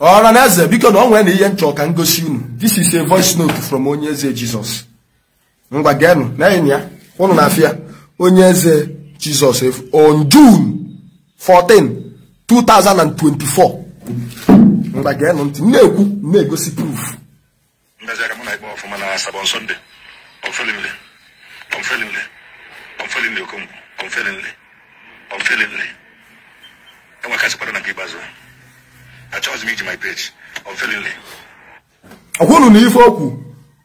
Ọra na eze biko na onwe na ihe nchọ ka ngosi unu. This is a voice note from onye eze Jesus. Ngwa genu na enya unu na afia onye eze Jesus on June 14 2024. Ngwa genu ntị na-ekwu na-egosi proof. Ndazara mụ na igbo ọfụma na Sabon Sunday. I'm feeling I'm catch part of people. I chose me to my page. Unfailingly. I want to know if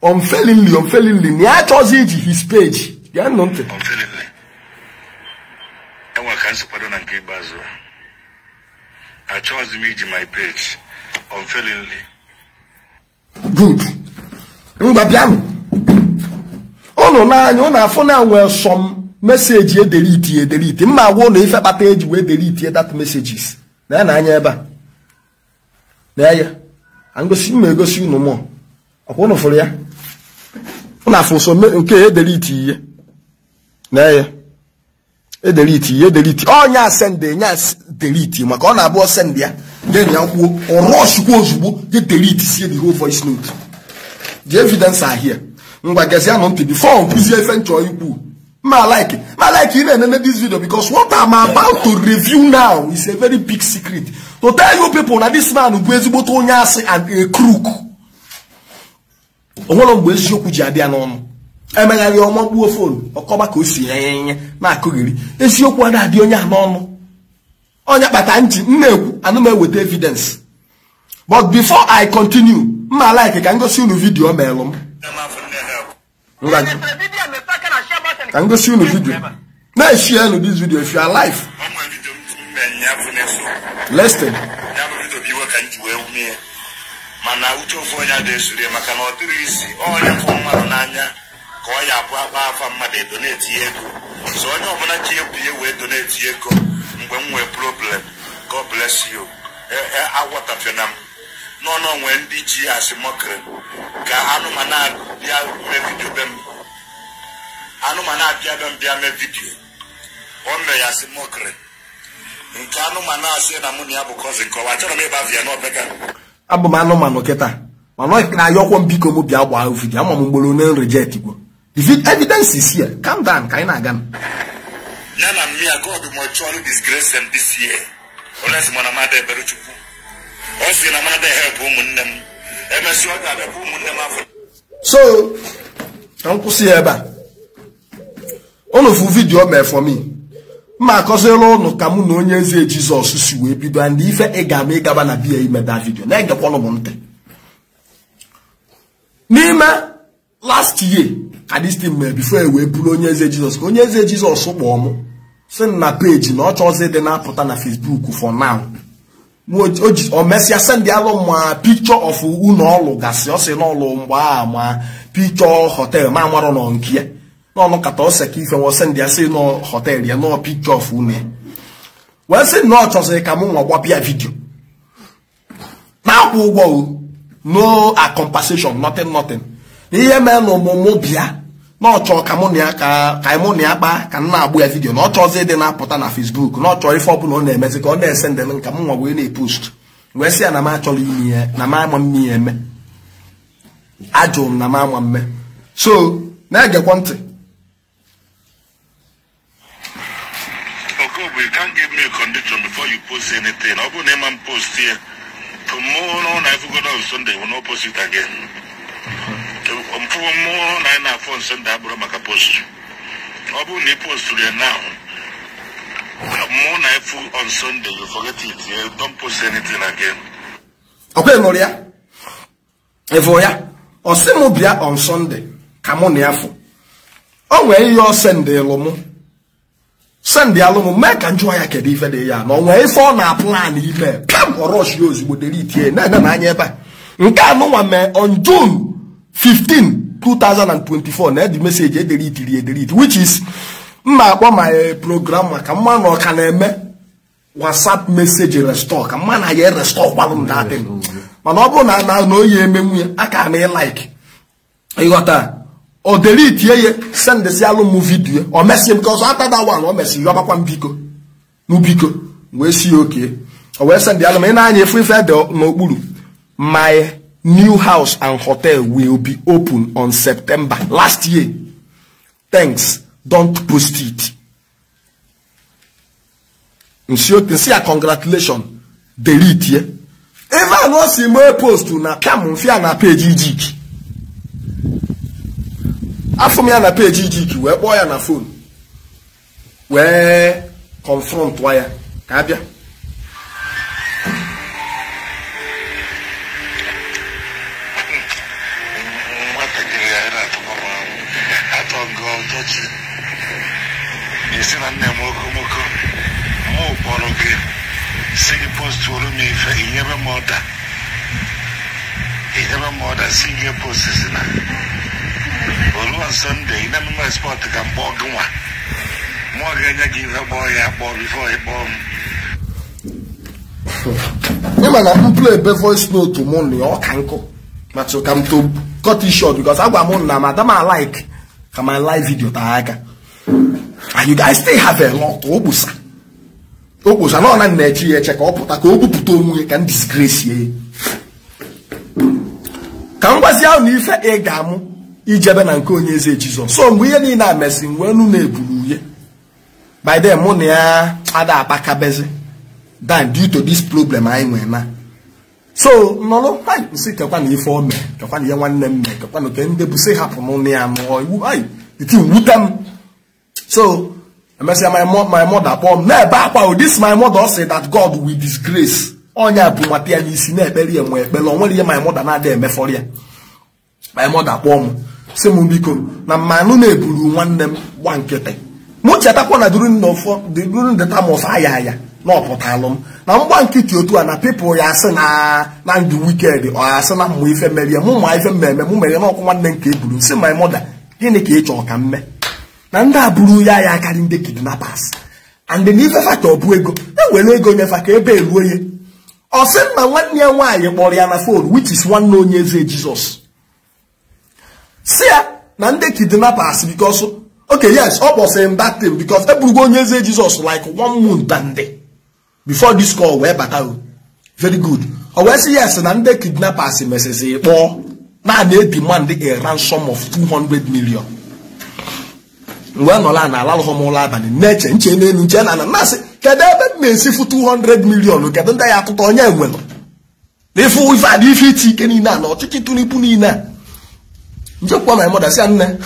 unfailingly. I chose his page. Yeah, no. Unfailingly. I catch part of people. I chose me to my page. Unfailingly. Good. Oh no, na phone now some message delete. Ma won if a page we delete that messages. Na anya eba. Na ya. An go see no more. Akono for ya. Una for so nke delete ye. Na ya. Delete. Oh nya send delete maka ọ na-abụ send ya. Then ya kwuo o rush kwuo ozugbo delete see the whole voice note. The evidence are here. Before I like this video because what I'm about to review now is a very big secret. To tell you people that this man is and a crook. With evidence. But before I continue, I can go see the video mail. Can go see the video. Now share this video if you are live. Listen. God bless you. No, when DG as a mockery. Anumana dia me video them. Anumana dia them dia me video. On me as a mockery. Anumana say na money because in Kowa. Tell me about no bega. Abu mano keta. Mano na yokwo biko mo bia gba video. Amamo mbolo na reject go. The evidence is here. Calm down, kaina gan. Nana me God be more truly disgrace them this year. Unless mona made beruchuku. So, Uncle Sieba, all of video made for me. My cousin no kamu no nyeze Jesus we be and if a game gabana be a made that video. Na ga pono monte. Nima last year, at this time before we pull nyeze Jesus. Nyeze Jesus so bomo. Send na page no chose de na put na Facebook for now. Or Messia send the album picture of Unolo gas, or say no ma picture hotel, mamma on kia. No catosec if I was send the say no hotel, ya no picture of Une. Well, say no chose a camun or wapia video. Now, no a compensation, nothing. Here man no mobia. No cho kamonia ba can na abu video no cho ze de na put na Facebook no cho if open on Mexico on dey send them kamonwa we na post we see na ma cholo ni na ma mi eme ajum na ma me so na ge kwante okay we can't give me a condition before you post anything obu na man post here tomorrow na if we go on Sunday we no post it again. More nine phone send that Bromaka post. Obu ni post to now. More nine on Sunday, you forget it. You don't post anything again. Okay, Moria. Evoya. Or Semobia on Sunday. Come on, Yafu. Oh, where you send the Lomo. Send the Alomo, make and joy a cadifa de ya. No way for na plan email. Come or rush yours with the delete. Nana Nanyaba. Nkano on June 15, 2024, the message delete, which is my program. Come on, can WhatsApp message restore. Come on, I restore one that thing. Manobo na no ye memu. I can like. You got that? Or delete ye send the Sialo video or message because after that one or message you have one biko. No biko. We see okay. we send the alum na anya free fed n'okpuru. My new house and hotel will be open on September last year. Thanks. Don't post it. Monsieur, congratulations. Delete here. If I don't see more post na come on fear na page GG. After me na page GG, where boy na phone. Where confront wire. Kabia. Sing post to me for never mother. He never mother sing your posts. On Sunday, never my spot to come bog one. More than I give a boy a ball before a bomb. You man, play before snow to money or canko. But you come to cut it short because I want one madam I like. Come my live video tag. And you guys still have a lot to obusa. Obusa no na nechi e check up ta ko obuputo onwe kan disgrace ye. Kan gwazi ahụ na ife e ga-amụ ijebe na nke onye eze Jesus. So mgbe ihe niile amesi nwenu na ebulu ye. By then mụ na ya ada apakabezi. Dan due to this problem anyị nwe na. So nolo ai nsi kekwa na ife ome, kekwa na ihe nwanne mme, kekwa na ke ndị bụ se hapụ n'ụlọ ya no iwu ai iti wutam. So my mother bomb never. This my mother said that God will disgrace. Onya bumatia ni si na ebeli enwe ekpelo onwere my mother na dey emefori ya. My mother bomb se mu biko na manu na eburu nwanne m gba nkete. Mu chetakwa na during the time of aya na opotalum. Na mgba nkiti otu na people ya say na the wicked or ya say na mu ife merie mu ma ife mmeme mu mere na okwu nwanne nke eburu. Say my mother gini ka ịchọ ka mme. Na nda buru ya akari ndị kidnappers and then ife fa to bu ego e were ego nyefa ka ebe eruo ye o se na nwanne ya nwanyị kpọrọ ya na phone which is nwanne onye eze Jesus see na ndị kidnappers because okay yes ọ bụ saying that thing because e buru onye eze Jesus like 1 month and day before this call we bata very good o we say yes na ndị kidnappers mesese kpọ na demand a ransom of 200 million. When Nola na allow home labani nature nche na nche na na say kedebe mensi fu 200 million kedenda ya tuto onye enwelo ifu ifa di fiti keni na no tiki tunipu ni na nje kwa my mother say nne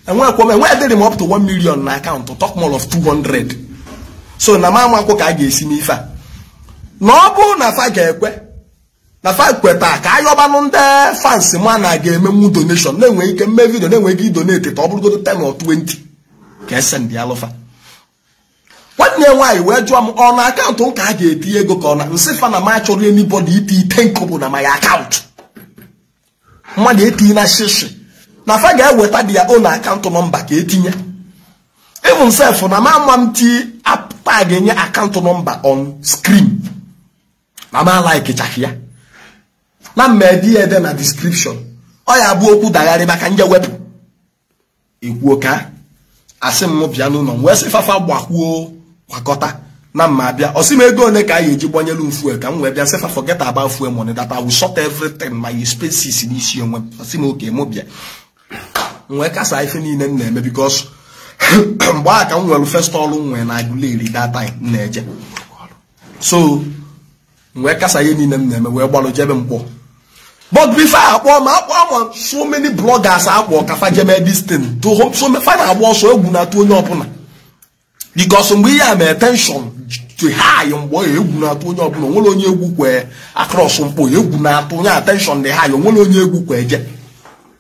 enwe kwa me enwe dey up to 1 million na account to talk more of 200 so na mama kwa ka ga esi ni ifa no bu na fa ga ekwe na fa kweta ka ayoba no nde fans ma na ga ememu donation na enwe ike mme video na enwe ike donate to oburugo 10 or 20 send the alofa. What near why where do on account on ka ga eti ego ka na nsi fa na ma chọrọ anybody iti 10 kobo na my account. Mmadụ eti na shishi. Na fa ga weta their own account number ka etinye. Even self na ma mamti tag enye account number on screen. Na ma like chahia. Na medi ede na description. Oya bụ okwu dagharị maka nje wepụ. Ekwu ka asim mo bia no we se fafa gbakwuo kwakọta na mma bia osim ego one ka ya eji gbanyelu mfuel ka m we bia se fa forget about fuel money that I will sort everything my expenses in isi onwe osim okay mo bia nwe ka sa ife niile na eme because mgbe aka m welu first all nwe na agulere that time na eje so nwe ka sa ye niile na eme we gbalo jebe mkpọ. But before I so many bloggers are working this thing to home so many so because we have attention to high and boy across some boy attention the high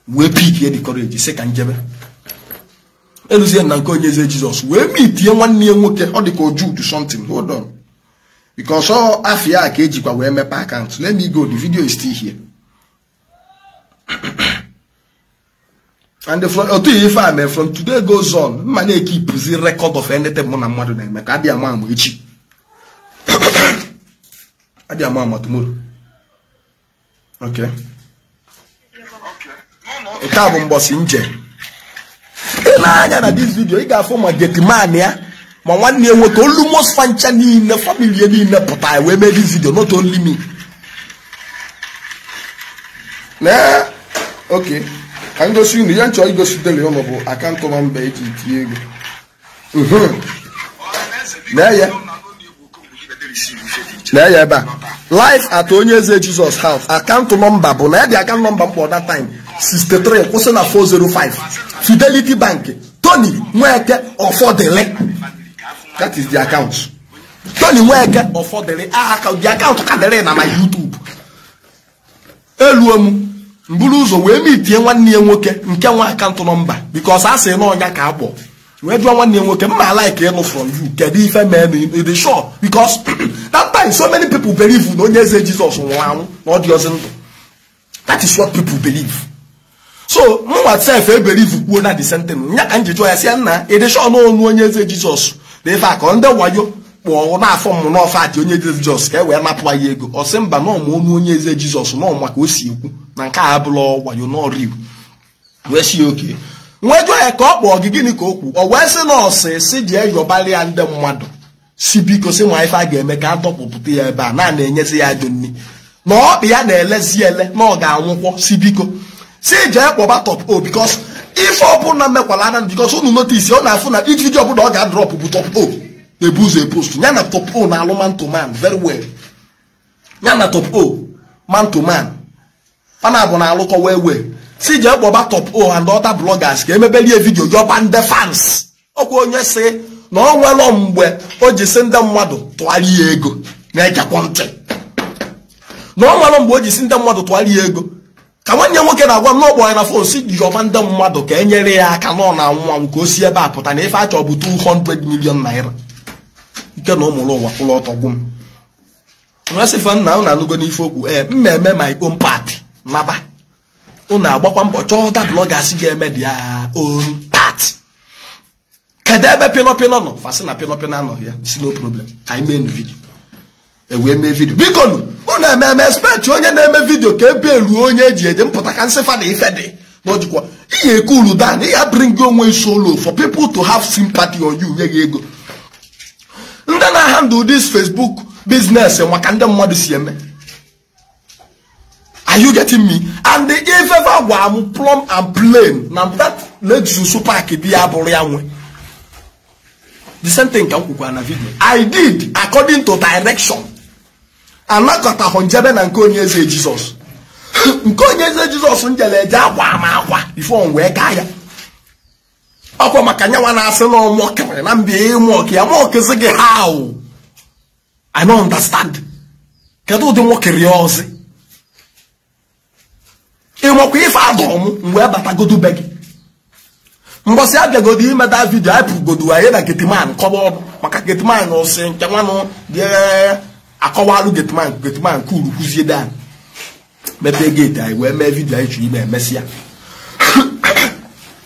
we pick here the courage second jebe Jesus we meet here 1 year or the go do something hold on because all afia keji kwa we mepa account let me go the video is still here. And if I may from today goes on, man keep the record of anything more than mother than make I be a man with you. I be a mama tomorrow. Okay. A carbon boss in jail. This video, you got for my get man here. ma nwanne nwoke almost fancha niile family niile pụta we make this video, not only me. Nah, okay. I'm going to see you. Enjoy go see the Leonobo. I can't come on baby. Yeah, ba. Live at Onyeze Jesus house. Account number, but the account number for that time 63 405. Fidelity Bank. Tony Mweke Ofodele. That is the account. Tony Mweke Ofodele. The account kadere na my YouTube. Eluomu. Mbuluzo we meet ye nwanne nwoke nke nwa account number because I say no nya ka agbo. We do nwanne nwoke ma like you from you. Kedu ife man in the show because that time so many people believe no Onyeze Jesus nwa no doesn't. That is what people believe. So mo what say if believe wo na the same thing. Nya ka njejo ya say na e dey show no Onyeze Jesus. The fact on the wayo wo na afọ no fa di Onyeze Jesus ka we na po aye ego. O se mba no mo Onyeze Jesus no mo ka o si ekwu. Na nke abụlọ wayo no real. We see okay. Nwejo e ka okpo gigini ka okwu. O we se no se si je yobali ande mmadu. Si biko se nwa ife ga-eme ka atọpụpụta ya ebe a na na-enyezi ya ajọ nni. Na ọ bụ ya na-elezi ele na ọ ga-anwụkwọ si biko. Si je kpọba top o because if ọ bụ na mekwala na because unu notice ọ na-afụ na each video ọ bụ na ọ ga-drop bụ top o. Ebuzo post. Ya na top o na alụ man to man very well. Ya na top o man to man. Fana bụ na alụkọ wewe. Si je kpọba top o and other bloggers ka emebeli e video job and the fans. Ọkwa onye si na ọ nwere mgbe o ji si ndị mmadụ tụgharị ya ego na-ejekwa ntị. Na ọ nwere mgbe o ji si ndị mmadụ tụgharị ya ego ka nwanne nwoke na-agwa m n'ọgbọ ya na fon si jọba ndị mmadụ ka enyere ya aka nọ na nwa ka o si ebe a pụta na ife achọ bụ 200 million naira. Nke na ụmụrụ ụwa kwụrụ ọtọ gwụ m. Nwasị fan na ụnụ anụgo n'ife okwu mmemme my own party naba. Ụnụ agbakwa mbọ chọọ ọda bloggers ga-eme their own party. Kedu ebe pino no fasi na pino no ya si no problem. I made video. We make video. Biko nu una me expect onye na-eme video ka ebe elu onye eji eje mpụta ka nsefa na ife dị. No jikwa. Ihe cool down. Ihe bring onwe solo for people to have sympathy on you nye ego. Ndị na handle this Facebook business maka ndị mmadụ si eme. Are you getting me? And if ever am plumb and plain now that legs you super kibia buru ya nwe. The same thing can cook on a video. I did according to direction. And not got a honjebe na Onyeze Jesus. Onyeze Jesus njele eje akwa ama akwa before we kaya. Akwa makanya wana ase no mokere na mbi moke ya moke zige how. I don't understand. Kedu de mokere yozi. E mokwe ife adom mwe batagodu begi. Mbosi abịagodi ime that video apụgodu aye na Getman kọbọ maka Getman no se nke nwanu de akọwalu Getman kuru kuzie dan mepe gate ai we me video ai chiri me mesia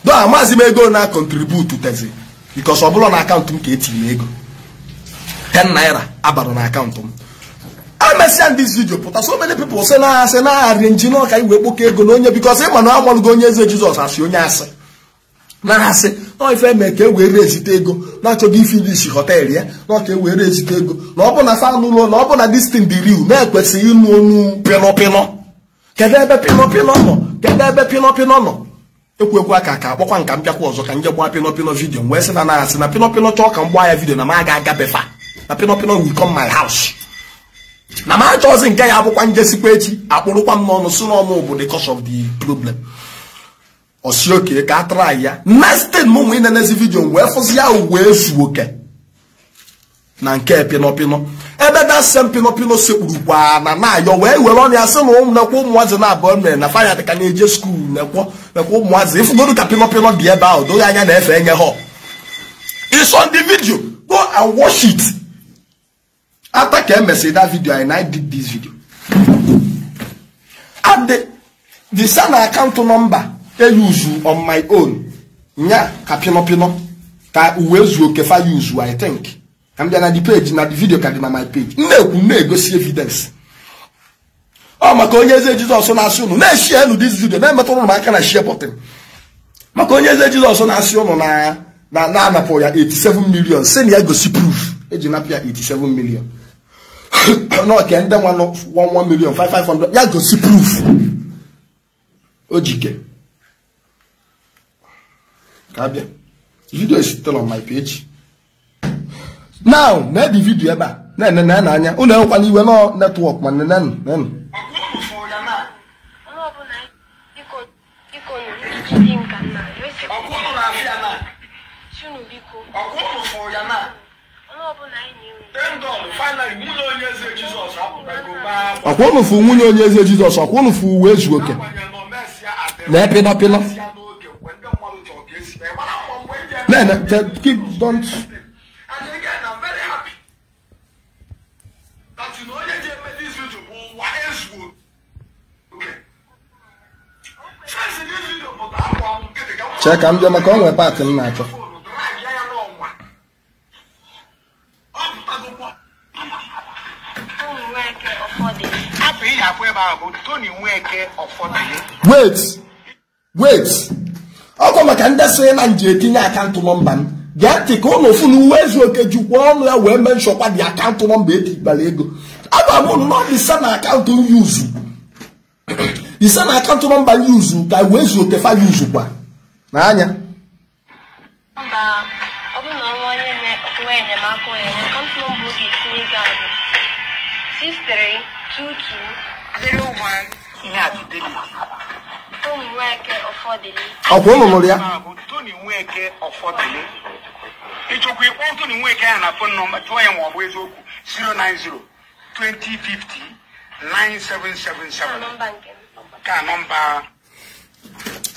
do amazi me go na contribute to tezi because obulo na account m ka etinye ego 10 naira abaro na account m I mentioned this video but so many people say na arrange no ka iwe kpoke ego na onye because e ma na amalu go Onyeze Jesus asi onye ase na say no ife me ka we raise ego na cho gi finish hotel ya no ka we raise ego na obo na fa nulo na obo na this thing be real na ekwesi inu onu pino kede ebe pino no kede ebe pino no ekwekwa aka ka akpọkwa nka mpịakwa ọzọ ka nje gba pino video wee sị na asị na pino chọọ ka mgba ya video na ma ga befa na pino will come my house na ma chọọzi nke ya abụkwa njesikwa echi akpụrụkwa m n'ọnụ si n'ọmụ bụ the cause of the problem. Osioke ka try ya next time mo win na video we fụzi ya we zuoke na nke pino ebe da sem pino sekpurukwa na yo we were on ya se no na kwa ụmụazị na abụọ mere na fire dị ka na eje school na kwa ụmụazị ifugodu ka pino dị ebe ahụ do ya anya na efe enye ho. It's on the video, go and watch it. After ka emesi that video I did this video and the son account number I use on my own. Nya ka pino ka uwezu okefa use I think. I'm there na the page na the video ka na my page. Na go see evidence. Oh maka Onyeze Jesus na asị unu na share no this video na emetụ na aka na share button. Maka Onyeze Jesus na asị unu na na anapụ ya 87 million sị na ya gosi proof eji napụ ya 87 million n'oke ndị nwa 1 million 500 ya gosi proof ojike kabia video is still on my page now na the video ebe na anya unu enwekwana iwe no network ma nenu ọkwụnụfụ nwunye onye eze Jizọs ọkwụnụfụ uwe ezu oke na pịnọ keep don't check am bịa maka onwe paatị m na-achọ wait ọkọ maka ndị sị na nje etinye akaụntụ nọmba m gaa ntị ka ụnụ fụ na uwe ezu oke jikwa ọnụ ya wee mee nshọkwa dị akaụntụ nọmba etikpara ego agba m na ọ dị ise na akaụntụ yuzu ise na akaụntụ nọmba yuzu ka wee zu oke fa yuzu kwa n'anya ọkwụ ụnụ nụrụ ya ịchọkwa ịkpọ Tony Nweke ya na fon nọmba tụọ ya ma ọ bụ eziokwu 090 2050 9777 ka nọmba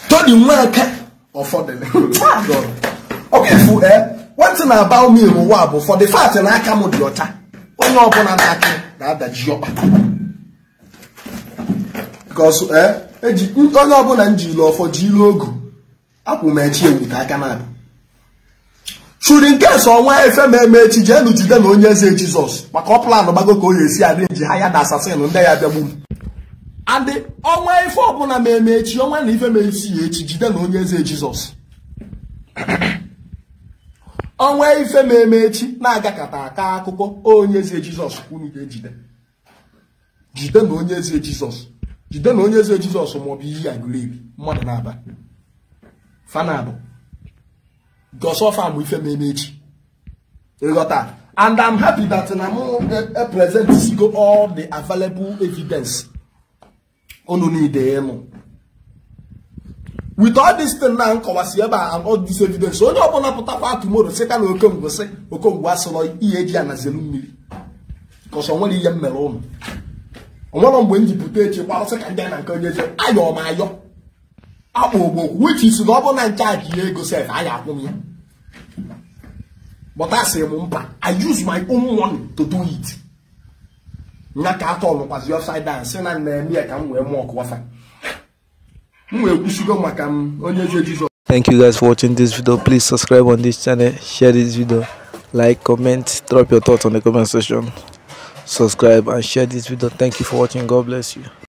Tony Nweke ọfọdụlị okay fu one thing about me ụwa bụ for the fact na aka m dị ọcha onye ọbụla na-akị na-adaji ọkpa because eji onye ọbụla njiri ọfọ ji ilu ogu apụ m echi ewute aka na-abụ shuri nke so ọnwa efe ma eme echi jee nụjide na onye eze Jizọs maka ọ plan gbago ka o yesi adị nji ha ya da assassin ndị ya bịagbu m adị ọnwa ife ọbụla ma eme echi ọnwa na ife ma esi ya echi jide na onye eze Jizọs ọnwa ife ma eme echi na-agakọta aka akụkọ onye eze Jizọs kwunu ga-ejide jide na onye eze Jizọs jide na onye eze Jizọs ma ọ bụ ihe agụlebi mmadụ na-aba fanabụ gosofa mu ife memechi ịghọta and I'm happy that na mo present go all the available evidence onu need emo with all this thing na nkọwasi ebe and all this evidence onye ọbụla pụtakwa tomorrow sị ka na okongwu asọrọ ihe eji anazelu mmiri because onwere ihe mmere ụnụ onwere mgbe njipụta echi kwarụsị ka ndị na nke onye eze ayọ ma ayọ which is no one charge ego self I have money. But I say I use my own money to do it. Naka was your side down, send and me I can wear more water. Thank you guys for watching this video. Please subscribe on this channel, share this video, like, comment, drop your thoughts on the comment section. Subscribe and share this video. Thank you for watching. God bless you.